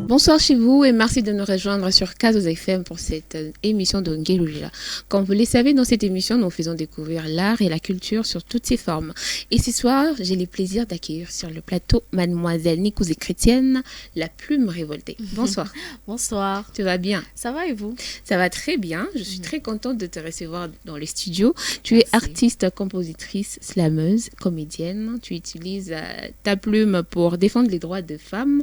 Bonsoir chez vous et merci de nous rejoindre sur Kazos FM pour cette émission de Ngelouja. Comme vous le savez, dans cette émission, nous faisons découvrir l'art et la culture sur toutes ses formes. Et ce soir, j'ai le plaisir d'accueillir sur le plateau Mademoiselle Nikouzé Chrétienne, la plume révoltée. Bonsoir. Bonsoir. Tu vas bien? Ça va et vous? Ça va très bien. Je suis très contente de te recevoir dans les studios. Tu es artiste, compositrice, slameuse, comédienne. Tu utilises ta plume pour défendre les droits des femmes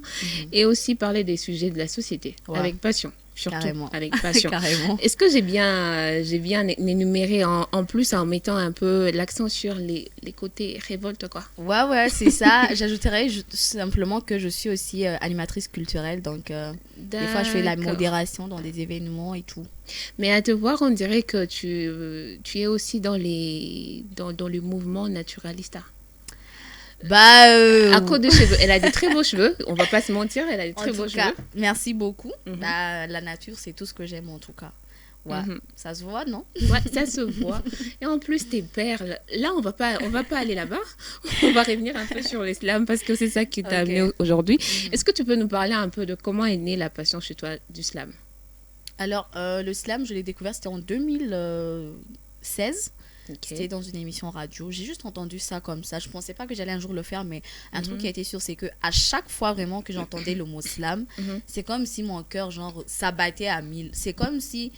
et aussi parler des sujets de la société avec passion. Surtout carrément. Avec passion. Carrément. Est-ce que j'ai bien énuméré en plus en mettant un peu l'accent sur les côtés révolte quoi? Ouais, c'est ça. J'ajouterais simplement que je suis aussi animatrice culturelle, donc des fois je fais la modération dans des événements et tout. Mais à te voir, on dirait que tu es aussi dans le mouvement naturalista. À cause de cheveux. Elle a des très beaux cheveux. On va pas se mentir, elle a des très beaux cheveux. Merci beaucoup. La nature, c'est tout ce que j'aime en tout cas. Ouais, ça se voit, non? Ouais, ça se voit. Et en plus, tes perles. Là, on va pas aller là-bas. On va revenir un peu sur l'islam parce que c'est ça qui t'a amené aujourd'hui. Est-ce que tu peux nous parler un peu de comment est née la passion chez toi du slam? Alors, le slam, je l'ai découvert, c'était en 2016. C'était dans une émission radio. J'ai juste entendu ça comme ça. Je pensais pas que j'allais un jour le faire, mais un truc qui a été sûr, c'est que à chaque fois vraiment que j'entendais le mot slam, c'est comme si mon cœur genre s'abattait à 1000. C'est comme si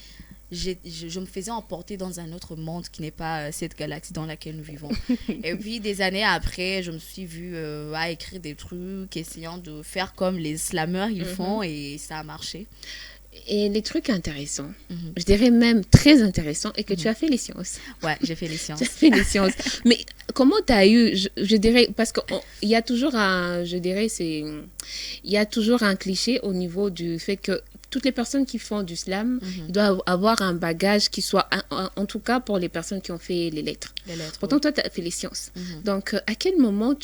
je me faisais emporter dans un autre monde qui n'est pas cette galaxie dans laquelle nous vivons. Et puis des années après, je me suis vue à écrire des trucs, essayant de faire comme les slammeurs ils font, et ça a marché. Et les trucs intéressants, je dirais même très intéressants, et que tu as fait les sciences. Ouais, j'ai fait les sciences. Tu as fait les sciences. Mais comment tu as eu, je dirais, parce qu'il y a toujours il y a toujours un cliché au niveau du fait que toutes les personnes qui font du slam doivent avoir un bagage qui soit, en tout cas pour les personnes qui ont fait les lettres. Pourtant, toi, tu as fait les sciences. Donc, à quel moment,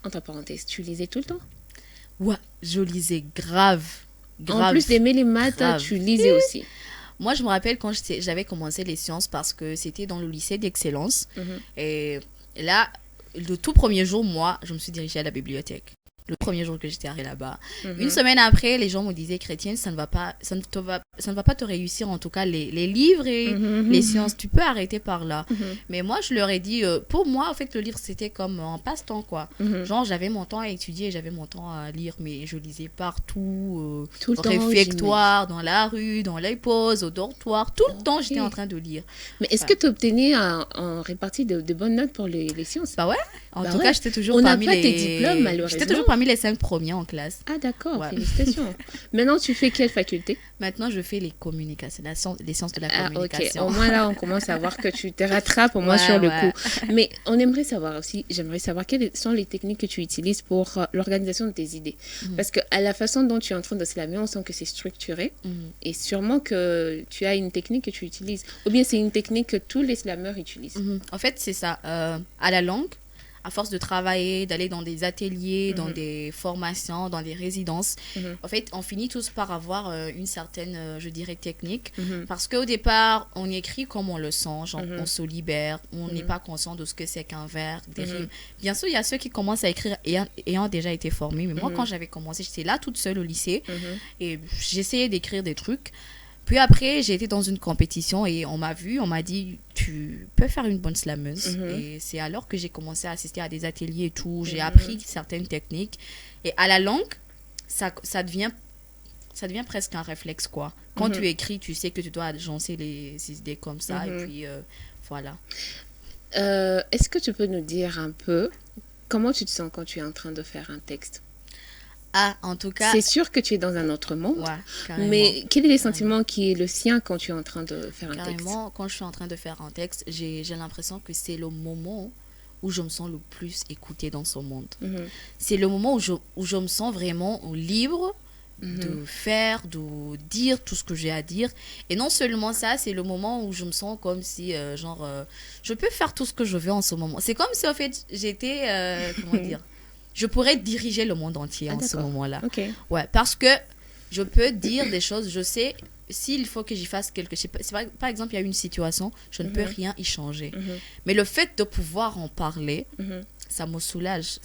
entre parenthèses, tu lisais tout le temps? Ouais, je lisais grave. En plus d'aimer les maths, tu lisais aussi. Moi, je me rappelle quand j'avais commencé les sciences parce que c'était dans le lycée d'excellence. Et là, le tout premier jour, moi, je me suis dirigée à la bibliothèque. Le premier jour que j'étais arrivée là-bas. Une semaine après, les gens me disaient, Chrétienne, ça ne va pas te réussir, en tout cas, les livres et les sciences. Tu peux arrêter par là. Mais moi, je leur ai dit, pour moi, en fait, le livre, c'était comme un passe-temps, quoi. Genre, j'avais mon temps à étudier, j'avais mon temps à lire, mais je lisais partout, tout le au temps, réfectoire, dans la rue, dans les pauses, au dortoir. Tout le temps, j'étais en train de lire. Mais est-ce que tu obtenais en répartie de bonnes notes pour les sciences? Bah ouais. En tout cas, j'étais toujours parmi tes diplômes, malheureusement. J'étais toujours parmi les 5 premiers en classe. Ah d'accord, félicitations. Maintenant, tu fais quelle faculté? Maintenant, je fais les communications, les sciences de la communication. Ok, au moins là, on commence à voir que tu te rattrapes au moins sur le coup. Mais j'aimerais savoir quelles sont les techniques que tu utilises pour l'organisation de tes idées. Parce qu'à la façon dont tu es en train de slammer, on sent que c'est structuré et sûrement que tu as une technique que tu utilises. Ou bien c'est une technique que tous les slammeurs utilisent. En fait, c'est ça. À la langue, à force de travailler, d'aller dans des ateliers, dans des formations, dans des résidences, en fait, on finit tous par avoir une certaine, je dirais, technique. Parce qu'au départ, on écrit comme on le sent, genre on se libère, on n'est pas conscient de ce que c'est qu'un vers, des rimes. Bien sûr, il y a ceux qui commencent à écrire ayant déjà été formés. Mais moi, quand j'avais commencé, j'étais là toute seule au lycée et j'essayais d'écrire des trucs. Puis après, j'ai été dans une compétition et on m'a dit, tu peux faire une bonne slameuse. Et c'est alors que j'ai commencé à assister à des ateliers et tout. J'ai appris certaines techniques. Et à la langue, ça devient presque un réflexe, quoi. Quand tu écris, tu sais que tu dois agencer les idées comme ça. Et puis, voilà. Est-ce que tu peux nous dire un peu comment tu te sens quand tu es en train de faire un texte? Ah, en tout cas... C'est sûr que tu es dans un autre monde, mais quel est le sentiment qui est le sien quand tu es en train de faire un texte? Carrément, quand je suis en train de faire un texte, j'ai l'impression que c'est le moment où je me sens le plus écoutée dans ce monde. C'est le moment où je me sens vraiment libre de faire, de dire tout ce que j'ai à dire. Et non seulement ça, c'est le moment où je me sens comme si, je peux faire tout ce que je veux en ce moment. C'est comme si, en fait, j'étais, comment dire, je pourrais diriger le monde entier en ce moment-là. Ouais, parce que je peux dire des choses, je sais s'il faut que j'y fasse quelque chose. Par exemple, il y a une situation, je ne peux rien y changer. Mais le fait de pouvoir en parler, ça me soulage.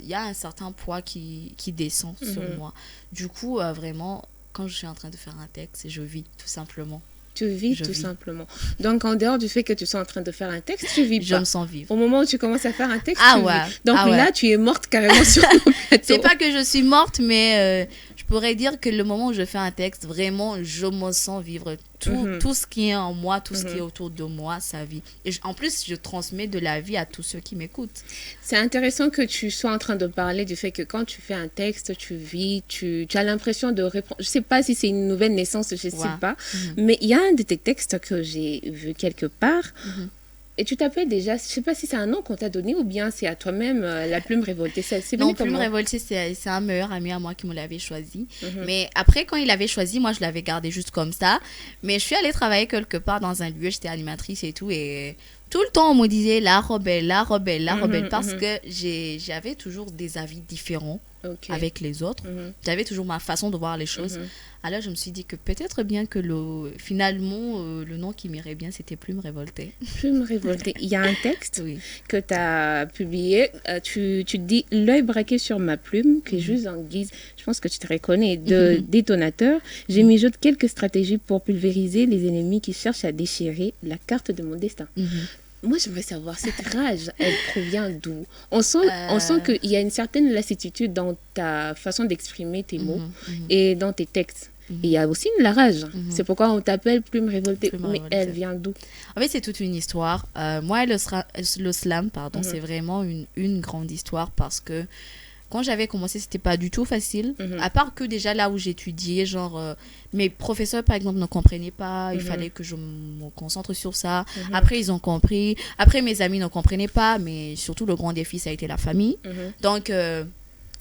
Il y a un certain poids qui descend sur moi. Du coup, vraiment, quand je suis en train de faire un texte, je vis tout simplement. Tu vis tout simplement. Donc, en dehors du fait que tu sois en train de faire un texte, tu vis pas. Je me sens vivre. Au moment où tu commences à faire un texte, tu vis. Donc là, tu es morte carrément sur mon plateau. C'est pas que je suis morte, mais je pourrais dire que le moment où je fais un texte, vraiment, je me sens vivre. Tout ce qui est en moi, tout ce qui est autour de moi, ça vit. Et en plus, je transmets de la vie à tous ceux qui m'écoutent. C'est intéressant que tu sois en train de parler du fait que quand tu fais un texte, tu vis, tu as l'impression de répondre. Je sais pas si c'est une nouvelle naissance, je sais pas. Mais il y a un de tes textes que j'ai vu quelque part. Et tu t'appelles déjà, je sais pas si c'est un nom qu'on t'a donné ou bien c'est à toi-même, la plume révoltée. Non, plume révoltée, c'est un meilleur ami à moi qui me l'avait choisi. Mais après, quand il l'avait choisi, moi, je l'avais gardé juste comme ça. Mais je suis allée travailler quelque part dans un lieu, j'étais animatrice et tout. Et tout le temps, on me disait la rebelle, la rebelle, la rebelle. Parce que j'avais toujours des avis différents avec les autres. J'avais toujours ma façon de voir les choses. Alors, je me suis dit que peut-être bien que finalement, le nom qui m'irait bien, c'était Plume révoltée. Plume révoltée. Il y a un texte que tu as publié. Tu te dis « L'œil braqué sur ma plume », qui est juste en guise, je pense que tu te reconnais, de détonateur. J'ai mijoté quelques stratégies pour pulvériser les ennemis qui cherchent à déchirer la carte de mon destin. Moi, j'aimerais savoir, cette rage, elle provient d'où? On sent qu'il y a une certaine lassitude dans ta façon d'exprimer tes mots et dans tes textes. Et il y a aussi la rage. C'est pourquoi on t'appelle Plume révoltée. Mais elle vient d'où? En fait, c'est toute une histoire. Moi, le slam, c'est vraiment une grande histoire parce que quand j'avais commencé, c'était pas du tout facile. À part que déjà là où j'étudiais, genre, mes professeurs, par exemple, ne comprenaient pas. Il fallait que je me concentre sur ça. Après, ils ont compris. Après, mes amis ne comprenaient pas. Mais surtout, le grand défi, ça a été la famille. Donc,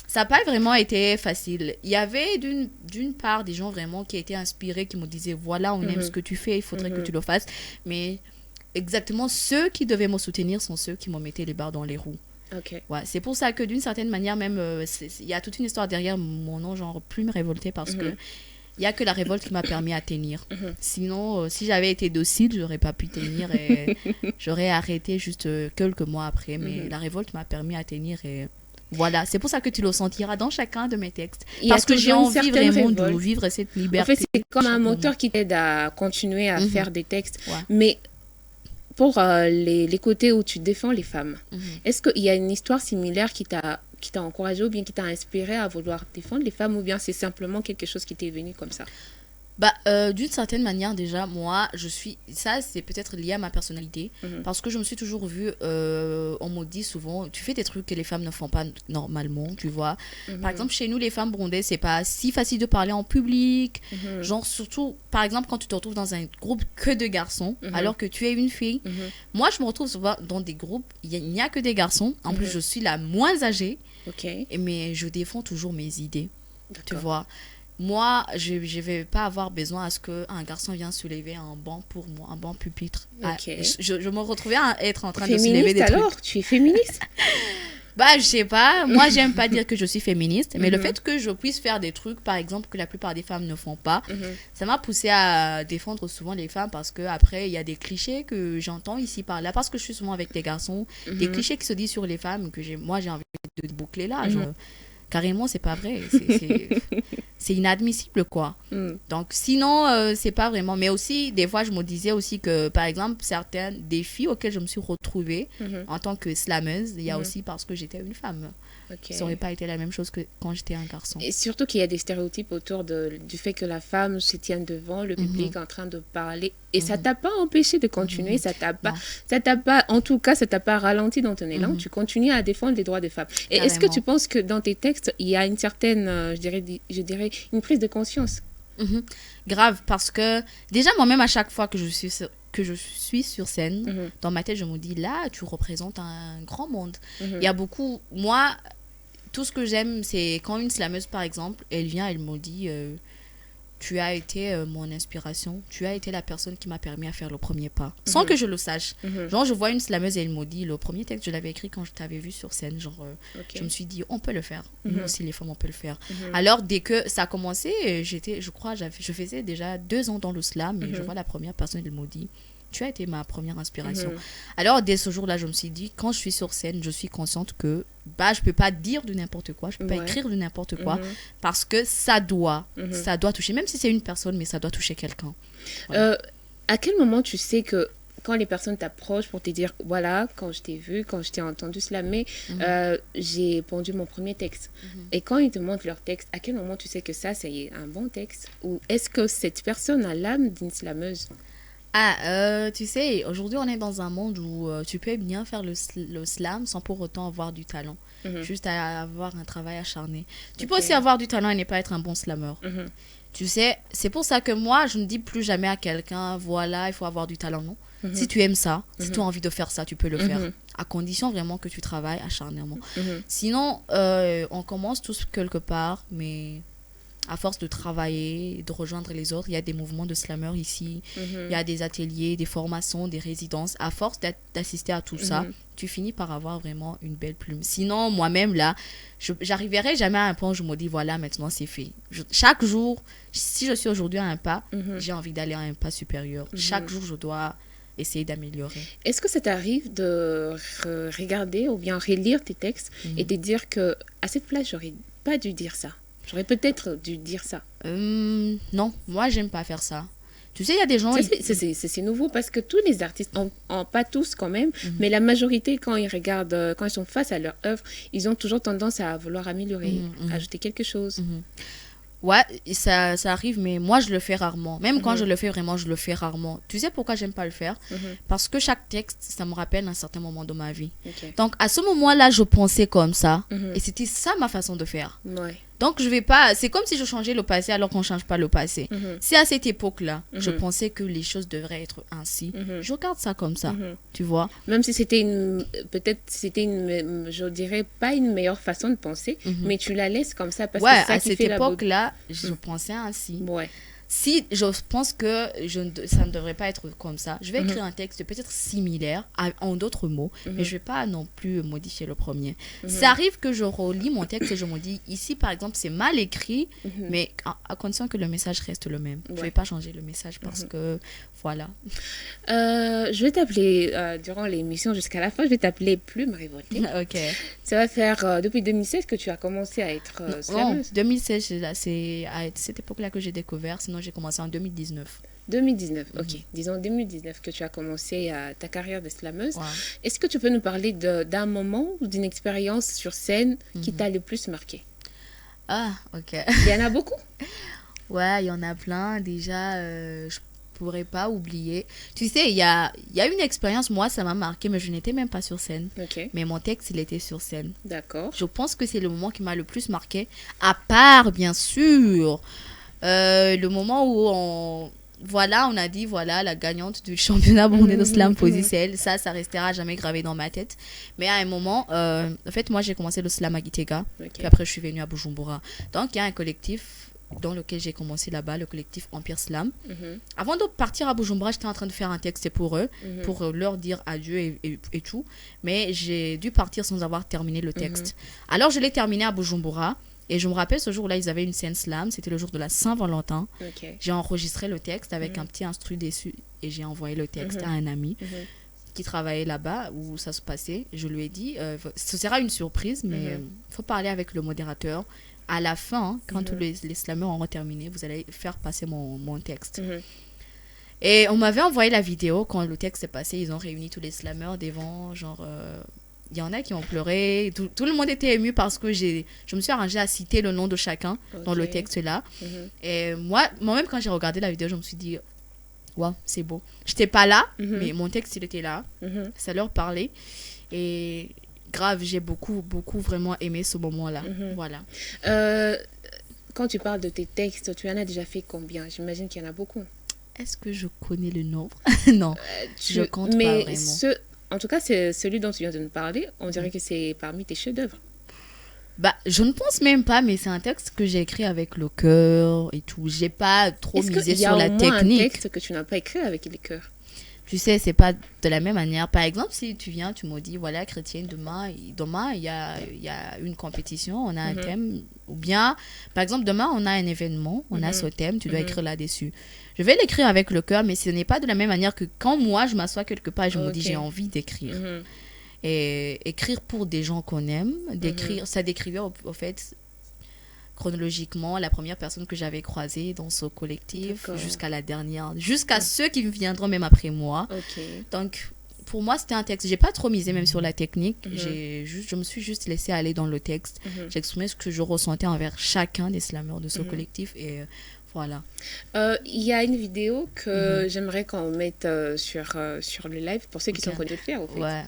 ça n'a pas vraiment été facile. Il y avait d'une part des gens vraiment qui étaient inspirés, qui me disaient, voilà, on aime ce que tu fais, il faudrait que tu le fasses. Mais exactement, ceux qui devaient me soutenir sont ceux qui me mettaient les barres dans les roues. Ouais, c'est pour ça que d'une certaine manière même il y a toute une histoire derrière mon nom, genre Plume révoltée, parce que il y a que la révolte qui m'a permis à tenir. Sinon, si j'avais été docile, j'aurais pas pu tenir et j'aurais arrêté juste quelques mois après. Mais la révolte m'a permis à tenir et voilà, c'est pour ça que tu le sentiras dans chacun de mes textes. Parce que j'ai envie vraiment de vivre cette liberté. En fait, c'est comme un moteur qui t'aide à continuer à faire des textes. Mais pour les côtés où tu défends les femmes, est-ce qu'il y a une histoire similaire qui t'a encouragé ou bien qui t'a inspiré à vouloir défendre les femmes, ou bien c'est simplement quelque chose qui t'est venu comme ça? D'une certaine manière, déjà, moi, ça, c'est peut-être lié à ma personnalité, parce que je me suis toujours vue, on me dit souvent, tu fais des trucs que les femmes ne font pas normalement, tu vois. Par exemple, chez nous, les femmes burundaises, c'est pas si facile de parler en public, genre, surtout, par exemple, quand tu te retrouves dans un groupe que de garçons, alors que tu es une fille. Moi, je me retrouve souvent dans des groupes, il n'y a que des garçons, en plus, je suis la moins âgée, mais je défends toujours mes idées, tu vois. Moi, je ne vais pas avoir besoin à ce qu'un garçon vienne soulever un banc pour moi, un banc pupitre. Je me retrouvais à être en train de soulever des trucs. Alors, tu es féministe? Je sais pas. Moi, j'aime pas dire que je suis féministe, mais le fait que je puisse faire des trucs, par exemple, que la plupart des femmes ne font pas, ça m'a poussée à défendre souvent les femmes, parce que après, il y a des clichés que j'entends ici par là, parce que je suis souvent avec des garçons, des clichés qui se disent sur les femmes que moi j'ai envie de boucler là. Carrément, c'est pas vrai. C'est inadmissible, quoi. Donc, sinon, c'est pas vraiment. Mais aussi, des fois, je me disais aussi que, par exemple, certains défis auxquels je me suis retrouvée en tant que slameuse, il y a aussi parce que j'étais une femme. Ça n'aurait pas été la même chose que quand j'étais un garçon. Et surtout qu'il y a des stéréotypes autour du fait que la femme se tienne devant le public en train de parler. Et ça t'a pas empêché de continuer, ça t'a pas, en tout cas, ça t'a pas ralenti dans ton élan. Tu continues à défendre les droits des femmes. Et est-ce que tu penses que dans tes textes, il y a une certaine, je dirais, une prise de conscience? Grave, parce que déjà, moi-même, à chaque fois que je suis sur scène, dans ma tête, je me dis, là, tu représentes un grand monde. Il y a beaucoup... Moi, tout ce que j'aime, c'est quand une slameuse, par exemple, elle vient, elle me dit, tu as été mon inspiration, tu as été la personne qui m'a permis à faire le premier pas, sans que je le sache. Genre, je vois une slameuse et elle me dit, le premier texte, je l'avais écrit quand je t'avais vu sur scène. Genre, je me suis dit, on peut le faire. Nous aussi, les femmes, on peut le faire. Alors, dès que ça a commencé, je faisais déjà 2 ans dans le slam, et je vois la première personne, elle me dit, tu as été ma première inspiration. Alors, dès ce jour-là, je me suis dit, quand je suis sur scène, je suis consciente que je peux pas dire de n'importe quoi, je peux pas écrire de n'importe quoi, parce que ça doit toucher, même si c'est une personne, mais ça doit toucher quelqu'un. Voilà. À quel moment tu sais que quand les personnes t'approchent pour te dire, voilà, quand je t'ai vu, quand je t'ai entendu slammer, j'ai pondu mon premier texte. Et quand ils te montrent leur texte, à quel moment tu sais que ça, c'est un bon texte? Ou est-ce que cette personne a l'âme d'une slameuse? Tu sais, aujourd'hui, on est dans un monde où tu peux bien faire le slam sans pour autant avoir du talent. Juste à avoir un travail acharné. Tu peux aussi avoir du talent et ne pas être un bon slammer. Tu sais, c'est pour ça que moi, je ne dis plus jamais à quelqu'un, voilà, il faut avoir du talent, non. Si tu aimes ça, si tu as envie de faire ça, tu peux le faire. À condition vraiment que tu travailles acharnément. Sinon, on commence tous quelque part, mais à force de travailler, de rejoindre les autres, il y a des mouvements de slammers ici, il y a des ateliers, des formations, des résidences. À force d'assister à tout ça, tu finis par avoir vraiment une belle plume. Sinon, moi-même, là, j'arriverai jamais à un point où je me dis, voilà, maintenant c'est fait. Chaque jour, si je suis aujourd'hui à un pas, j'ai envie d'aller à un pas supérieur. Chaque jour, je dois essayer d'améliorer. Est-ce que ça t'arrive de regarder ou bien relire tes textes et de dire que à cette place, j'aurais pas dû dire ça? J'aurais peut-être dû dire ça. Non, moi, j'aime pas faire ça. Tu sais, il y a des gens... C'est nouveau parce que tous les artistes, pas tous quand même, mais la majorité, quand ils regardent, quand ils sont face à leur œuvre, ils ont toujours tendance à vouloir améliorer, ajouter quelque chose. Ouais, ça arrive, mais moi, je le fais rarement. Même quand je le fais vraiment, je le fais rarement. Tu sais pourquoi j'aime pas le faire? Parce que chaque texte, ça me rappelle un certain moment de ma vie. Donc, à ce moment-là, je pensais comme ça. Et c'était ça ma façon de faire. Donc, je vais pas... C'est comme si je changeais le passé alors qu'on ne change pas le passé. Si à cette époque-là, je pensais que les choses devraient être ainsi, je regarde ça comme ça, tu vois. Même si c'était peut-être, je dirais, pas une meilleure façon de penser, mais tu la laisses comme ça parce que c'est ça qui fait la beauté. À cette époque-là, je pensais ainsi. Si je pense que ça ne devrait pas être comme ça, je vais écrire un texte peut-être similaire, en d'autres mots, mais je ne vais pas non plus modifier le premier. Ça arrive que je relis mon texte et je me dis, ici par exemple, c'est mal écrit, mais à condition que le message reste le même. Je ne vais pas changer le message parce que, voilà. Je vais t'appeler, durant l'émission jusqu'à la fin, je vais t'appeler Plume Révoltée. Ok. Ça va faire depuis 2016 que tu as commencé à être slameuse. Non, 2016, c'est à cette époque-là que j'ai découvert, sinon j'ai commencé en 2019. 2019, ok. Disons 2019 que tu as commencé ta carrière de slameuse. Est-ce que tu peux nous parler d'un moment ou d'une expérience sur scène qui t'a le plus marqué? Ah, ok. Il y en a beaucoup? Ouais, il y en a plein. Déjà, je pourrais pas oublier. Tu sais, il y a une expérience, moi, ça m'a marqué, mais je n'étais même pas sur scène. Mais mon texte, il était sur scène. D'accord. Je pense que c'est le moment qui m'a le plus marqué, à part, bien sûr... le moment où on a dit, la gagnante du championnat burundais de slam positionnel, ça restera jamais gravé dans ma tête. Mais à un moment, en fait, moi, j'ai commencé le slam à Gitega, puis après, je suis venue à Bujumbura. Donc, il y a un collectif dans lequel j'ai commencé là-bas, le collectif Empire Slam. Avant de partir à Bujumbura, j'étais en train de faire un texte pour eux, pour leur dire adieu et tout. Mais j'ai dû partir sans avoir terminé le texte. Alors, je l'ai terminé à Bujumbura. Et je me rappelle, ce jour-là, ils avaient une scène slam. C'était le jour de la Saint-Valentin. J'ai enregistré le texte avec un petit instru dessus. Et j'ai envoyé le texte à un ami qui travaillait là-bas, où ça se passait. Je lui ai dit, ce sera une surprise, mais il faut parler avec le modérateur. À la fin, quand tous les slammers auront terminé, vous allez faire passer mon texte. Et on m'avait envoyé la vidéo. Quand le texte est passé, ils ont réuni tous les slammers devant, genre... Il y en a qui ont pleuré. Tout le monde était ému parce que je me suis arrangée à citer le nom de chacun dans le texte-là. Et moi-même, quand j'ai regardé la vidéo, je me suis dit, waouh, c'est beau. Je n'étais pas là, mais mon texte, il était là. Ça leur parlait. Et grave, j'ai beaucoup, beaucoup vraiment aimé ce moment-là. Voilà. Quand tu parles de tes textes, tu en as déjà fait combien? J'imagine qu'il y en a beaucoup. Est-ce que je connais le nombre? Non, je compte pas vraiment. En tout cas, c'est celui dont tu viens de nous parler. On dirait que c'est parmi tes chefs-d'œuvre. Je ne pense même pas, mais c'est un texte que j'ai écrit avec le cœur et tout. J'ai pas trop misé sur la technique. Est-ce qu'il y a un texte que tu n'as pas écrit avec le cœur? Tu sais, c'est pas de la même manière. Par exemple, si tu viens, tu me dis, voilà, chrétienne, demain il y a une compétition, on a un thème. Ou bien, par exemple, demain, on a un événement, on a ce thème, tu dois écrire là-dessus. Je vais l'écrire avec le cœur, mais ce n'est pas de la même manière que quand moi, je m'assois quelque part et je me dis, j'ai envie d'écrire. Et écrire pour des gens qu'on aime, ça décrivait au fait chronologiquement la première personne que j'avais croisée dans ce collectif jusqu'à la dernière, jusqu'à ceux qui viendront même après moi. Donc pour moi c'était un texte, j'ai pas trop misé même sur la technique, je me suis juste laissée aller dans le texte, j'ai exprimé ce que je ressentais envers chacun des slammeurs de ce collectif et voilà. Il y a une vidéo que j'aimerais qu'on mette sur le live pour ceux qui sont connus de le faire. Au fait. Ouais.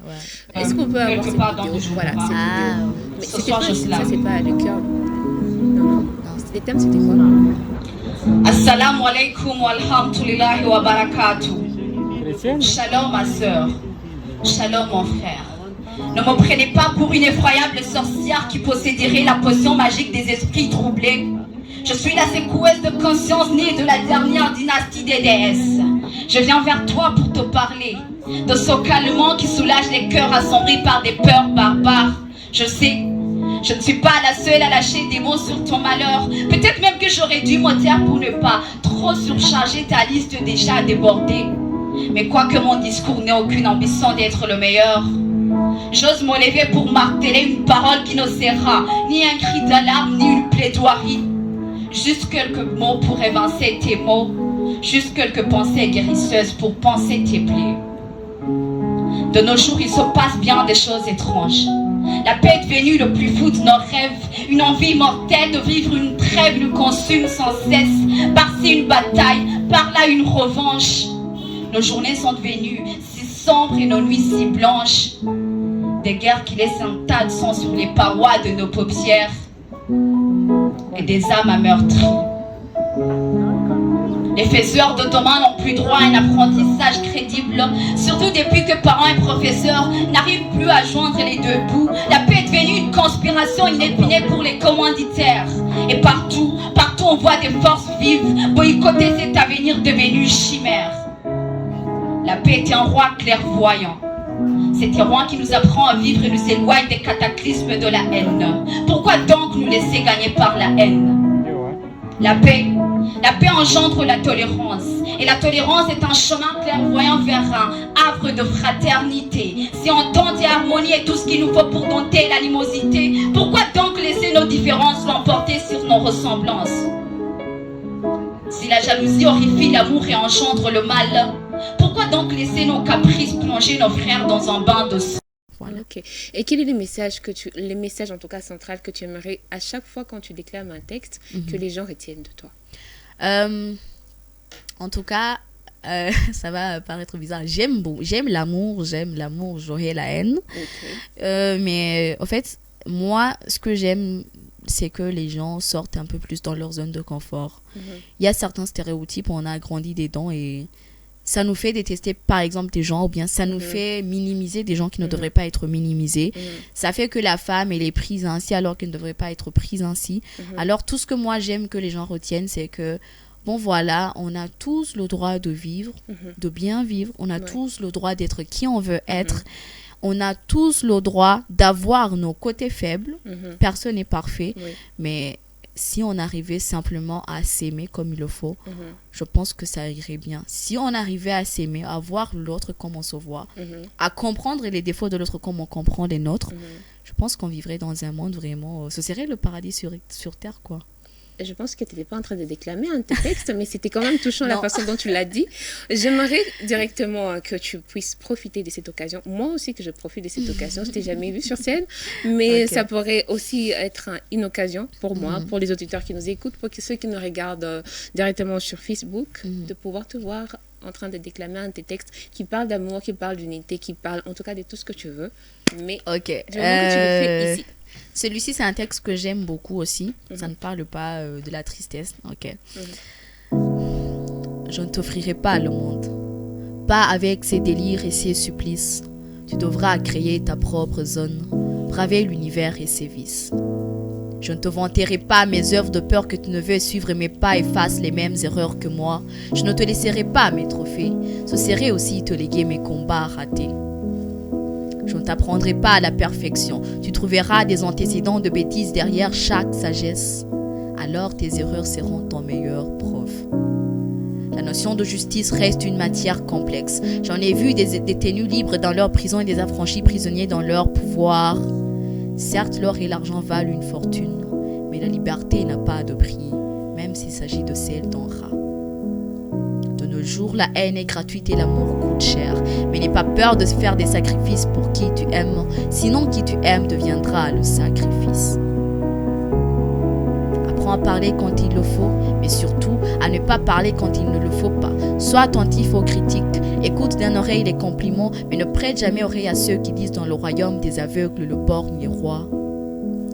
Est-ce qu'on peut avoir cette vidéo? Voilà, cette vidéo. Mais c'était pas, ça, c'est pas le cœur. Non. Le thème, c'était quoi? Assalamu alaikum wa alhamdulillahi wa barakatuh. Shalom ma soeur. Shalom mon frère. Ne me prenez pas pour une effroyable sorcière qui posséderait la potion magique des esprits troublés. Je suis la secoueuse de conscience née de la dernière dynastie des déesses. Je viens vers toi pour te parler de ce calmant qui soulage les cœurs assombris par des peurs barbares. Je sais, je ne suis pas la seule à lâcher des mots sur ton malheur. Peut-être même que j'aurais dû me taire pour ne pas trop surcharger ta liste déjà débordée. Mais quoique mon discours n'ait aucune ambition d'être le meilleur, j'ose me lever pour marteler une parole qui ne sera ni un cri d'alarme ni une plaidoirie. Juste quelques mots pour évincer tes mots, juste quelques pensées guérisseuses pour panser tes plaies. De nos jours, il se passe bien des choses étranges. La paix est devenue le plus fou de nos rêves, une envie mortelle de vivre une trêve nous consume sans cesse. Par-ci une bataille, par-là une revanche. Nos journées sont devenues si sombres et nos nuits si blanches. Des guerres qui laissent un tas de sang sur les parois de nos paupières. Et des âmes à meurtri. Les faiseurs de demain n'ont plus droit à un apprentissage crédible, surtout depuis que parents et professeurs n'arrivent plus à joindre les deux bouts. La paix est devenue une conspiration inépinée pour les commanditaires. Et partout on voit des forces vives boycotter cet avenir devenu chimère. La paix est un roi clairvoyant. C'est un roi qui nous apprend à vivre et nous éloigne des cataclysmes de la haine. Pourquoi donc nous laisser gagner par la haine? La paix engendre la tolérance. Et la tolérance est un chemin clairvoyant vers un havre de fraternité. Si entente et harmonie est tout ce qu'il nous faut pour dompter l'animosité, pourquoi donc laisser nos différences l'emporter sur nos ressemblances? Si la jalousie horrifie l'amour et engendre le mal, pourquoi donc laisser nos caprices plonger nos frères dans un bain de sang? Voilà. Ok. Et quel est le message en tout cas central que tu aimerais à chaque fois quand tu déclames un texte que les gens retiennent de toi? En tout cas, ça va paraître bizarre. J'aime l'amour, j'aurai la haine. Mais en fait, moi, ce que j'aime, c'est que les gens sortent un peu plus dans leur zone de confort. Il y a certains stéréotypes, on a grandi dedans et ça nous fait détester par exemple des gens ou bien ça nous fait minimiser des gens qui ne devraient pas être minimisés. Ça fait que la femme elle est prise ainsi alors qu'elle ne devrait pas être prise ainsi. Alors tout ce que moi j'aime que les gens retiennent, c'est que bon voilà, on a tous le droit de vivre, de bien vivre, on a tous le droit d'être qui on veut être. On a tous le droit d'avoir nos côtés faibles. Personne n'est parfait, mais si on arrivait simplement à s'aimer comme il le faut, je pense que ça irait bien. Si on arrivait à s'aimer, à voir l'autre comme on se voit, à comprendre les défauts de l'autre comme on comprend les nôtres, je pense qu'on vivrait dans un monde vraiment... ce serait le paradis sur Terre, quoi. Je pense que tu n'étais pas en train de déclamer un texte, mais c'était quand même touchant la façon dont tu l'as dit. J'aimerais directement que tu puisses profiter de cette occasion. Moi aussi que je profite de cette occasion. Je ne t'ai jamais vue sur scène, mais ça pourrait aussi être une occasion pour moi, pour les auditeurs qui nous écoutent, pour ceux qui nous regardent directement sur Facebook, de pouvoir te voir en train de déclamer un de tes textes qui parle d'amour, qui parle d'unité, qui parle en tout cas de tout ce que tu veux. Mais du moment que tu le fais ici. Celui-ci, c'est un texte que j'aime beaucoup aussi. Ça ne parle pas de la tristesse. Je ne t'offrirai pas le monde. Pas avec ses délires et ses supplices. Tu devras créer ta propre zone. Braver l'univers et ses vices. Je ne te vanterai pas mes œuvres de peur que tu ne veuilles suivre mes pas et fasses les mêmes erreurs que moi. Je ne te laisserai pas mes trophées. Ce serait aussi te léguer mes combats ratés. Je ne t'apprendrai pas à la perfection. Tu trouveras des antécédents de bêtises derrière chaque sagesse. Alors tes erreurs seront ton meilleure preuve. La notion de justice reste une matière complexe. J'en ai vu des détenus libres dans leur prison et des affranchis prisonniers dans leur pouvoir. Certes, l'or et l'argent valent une fortune, mais la liberté n'a pas de prix, même s'il s'agit de celle d'un rat. De nos jours, la haine est gratuite et l'amour coûte cher, mais n'aie pas peur de faire des sacrifices pour qui tu aimes, sinon qui tu aimes deviendra le sacrifice. Apprends à parler quand il le faut, mais surtout à ne pas parler quand il ne le faut pas. Sois attentif aux critiques, écoute d'un oreille les compliments, mais ne prête jamais oreille à ceux qui disent dans le royaume des aveugles le borgne est roi.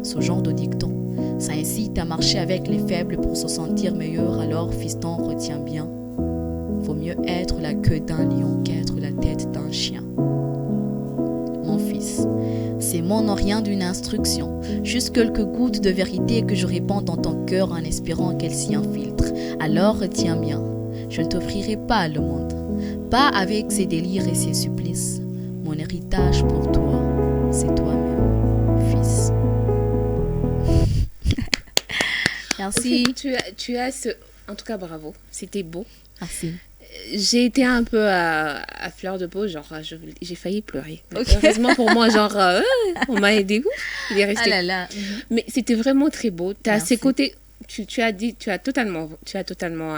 Ce genre de dicton, ça incite à marcher avec les faibles pour se sentir meilleur, alors fiston retiens bien. Vaut mieux être la queue d'un lion qu'être la tête d'un chien. Mon fils, ces mots n'ont rien d'une instruction, juste quelques gouttes de vérité que je répands dans ton cœur en espérant qu'elles s'y infiltrent. Alors retiens bien, je ne t'offrirai pas le monde, pas avec ses délires et ses supplices. Mon héritage pour toi, c'est toi-même, fils. Merci. Tu as ce... En tout cas, bravo. C'était beau. Merci. J'ai été un peu à fleur de peau, genre j'ai failli pleurer. Okay. Heureusement pour moi, genre on m'a aidé. Il est resté. Ah là là. Mais c'était vraiment très beau. Tu as ces côtés, tu as totalement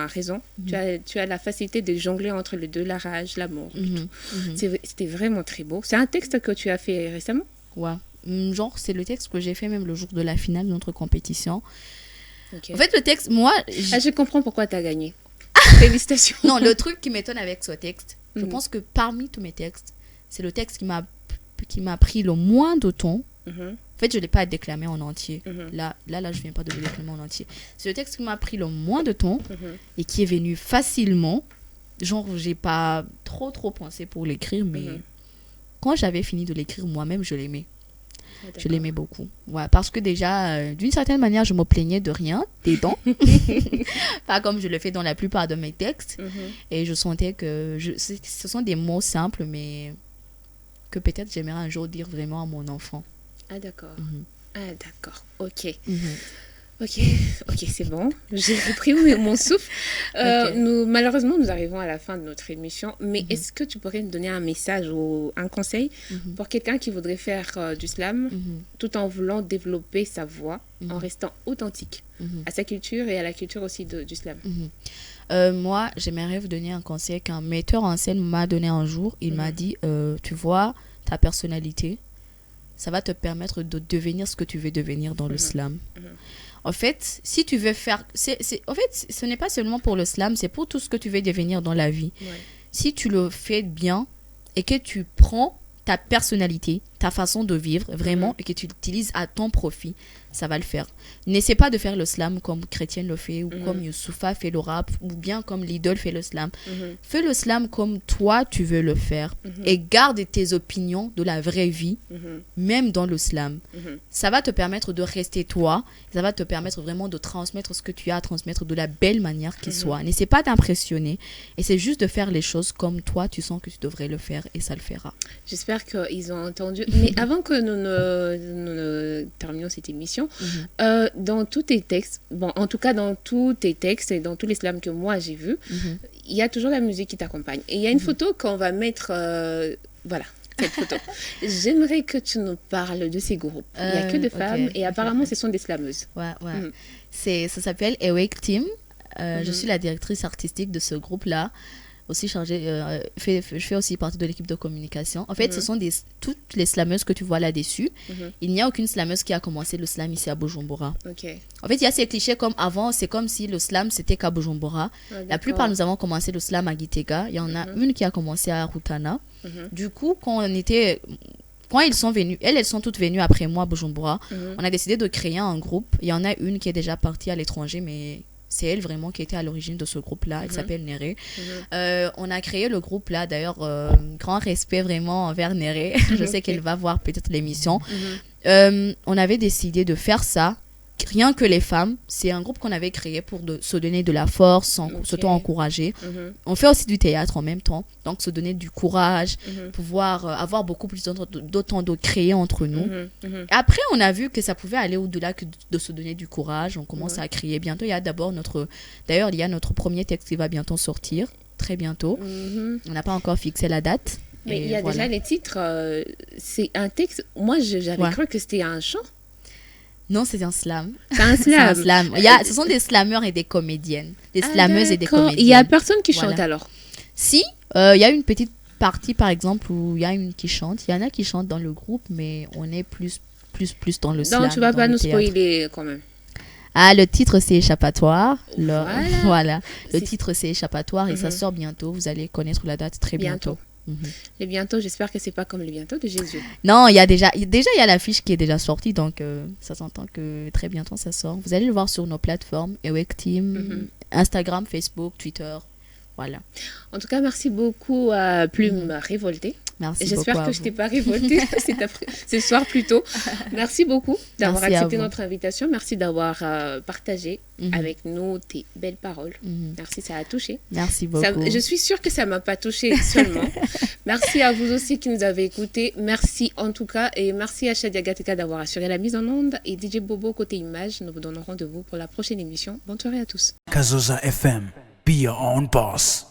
raison. Tu as la facilité de jongler entre les deux, la rage, l'amour. C'était vraiment très beau. C'est un texte que tu as fait récemment? Ouais. Genre, c'est le texte que j'ai fait même le jour de la finale de notre compétition. Okay. En fait, le texte, moi... je comprends pourquoi tu as gagné. Félicitations. Non, le truc qui m'étonne avec ce texte, je pense que parmi tous mes textes, c'est le texte qui m'a pris le moins de temps. En fait, je ne l'ai pas déclamé en entier. Là, je viens pas de le déclamer en entier. C'est le texte qui m'a pris le moins de temps et qui est venu facilement. Genre, j'ai pas trop pensé pour l'écrire, mais quand j'avais fini de l'écrire moi-même, je l'aimais. Je l'aimais beaucoup. Ouais, parce que déjà, d'une certaine manière, je me plaignais de rien, des dents. Pas comme je le fais dans la plupart de mes textes. Et je sentais que ce sont des mots simples, mais que peut-être j'aimerais un jour dire vraiment à mon enfant. Ah, d'accord. Ah, d'accord. Ok. Ok, c'est bon. J'ai repris mon souffle. Malheureusement, nous arrivons à la fin de notre émission. Mais est-ce que tu pourrais nous donner un message ou un conseil pour quelqu'un qui voudrait faire du slam tout en voulant développer sa voix, en restant authentique à sa culture et à la culture aussi du slam? Moi, j'aimerais vous donner un conseil qu'un metteur en scène m'a donné un jour. Il m'a dit, tu vois, ta personnalité, ça va te permettre de devenir ce que tu veux devenir dans le slam. En fait, si tu veux faire... En fait, ce n'est pas seulement pour le slam, c'est pour tout ce que tu veux devenir dans la vie. Ouais. Si tu le fais bien et que tu prends ta personnalité, ta façon de vivre, vraiment, et que tu l'utilises à ton profit, ça va le faire. N'essaie pas de faire le slam comme Chrétienne le fait, ou comme Youssoufa fait le rap, ou bien comme l'idole fait le slam. Fais le slam comme toi, tu veux le faire. Et garde tes opinions de la vraie vie, même dans le slam. Ça va te permettre de rester toi. Ça va te permettre vraiment de transmettre ce que tu as à transmettre de la belle manière qu'il soit. N'essaie pas d'impressionner. Et c'est juste de faire les choses comme toi, tu sens que tu devrais le faire, et ça le fera. J'espère qu'ils ont entendu. Mais avant que nous ne terminions cette émission, dans tous tes textes, bon, en tout cas dans tous tes textes et dans tous les slams que moi j'ai vus, il y a toujours la musique qui t'accompagne. Et il y a une photo qu'on va mettre, voilà, cette photo. J'aimerais que tu nous parles de ces groupes. Il n'y a que des femmes et apparemment ce sont des slameuses. Ouais. Ça s'appelle Awake Team. Je suis la directrice artistique de ce groupe-là. Aussi chargée, je fais aussi partie de l'équipe de communication. En fait, ce sont toutes les slameuses que tu vois là-dessus. Il n'y a aucune slameuse qui a commencé le slam ici à Bujumbura. En fait, il y a ces clichés comme avant, c'est comme si le slam c'était qu'à Bujumbura. La plupart, nous avons commencé le slam à Gitega. Il y en a une qui a commencé à Rutana. Du coup, quand ils sont venus, elles sont toutes venues après moi à Bujumbura, on a décidé de créer un groupe. Il y en a une qui est déjà partie à l'étranger, mais... c'est elle vraiment qui était à l'origine de ce groupe-là. Elle s'appelle Néré. On a créé le groupe-là. D'ailleurs, grand respect vraiment envers Néré. Je sais qu'elle va voir peut-être l'émission. On avait décidé de faire ça rien que les femmes. C'est un groupe qu'on avait créé pour se donner de la force, s'auto-encourager. On fait aussi du théâtre en même temps, donc se donner du courage, pouvoir avoir beaucoup plus d'autant de créer entre nous. Après, on a vu que ça pouvait aller au-delà que de se donner du courage. On commence à créer. Bientôt, il y a d'ailleurs, il y a notre premier texte qui va bientôt sortir, très bientôt. On n'a pas encore fixé la date. Mais il y a déjà les titres. C'est un texte. Moi, j'avais cru que c'était un chant. Non, c'est un slam. C'est un slam. C'est un slam. Ce sont des slammeurs et des comédiennes. Des slammeuses et des comédiennes. Il n'y a personne qui chante alors? Si, il y a une petite partie, par exemple, où il y a une qui chante. Il y en a qui chantent dans le groupe, mais on est plus dans le slam. Donc, tu ne vas pas nous spoiler quand même. Ah, le titre, c'est Échappatoire. Voilà. Le titre, c'est Échappatoire et ça sort bientôt. Vous allez connaître la date très bientôt. Et bientôt, j'espère que c'est pas comme le bientôt de Jésus. Non, il y a déjà il y a l'affiche qui est déjà sortie, donc ça s'entend que très bientôt ça sort. Vous allez le voir sur nos plateformes, Awake Team, Instagram, Facebook, Twitter, voilà. En tout cas, merci beaucoup à Plume Révoltée. Merci J'espère beaucoup que je t'ai pas révoltée ce soir plutôt. Merci beaucoup d'avoir accepté notre invitation. Merci d'avoir partagé avec nous tes belles paroles. Merci, ça a touché. Merci beaucoup. Je suis sûre que ça m'a pas touché seulement. Merci à vous aussi qui nous avez écoutés. Merci en tout cas et merci à Shadia Gateka d'avoir assuré la mise en onde et DJ Bobo côté image. Nous vous donnons rendez-vous pour la prochaine émission. Bonne soirée à tous. Kazoza FM, be your own boss.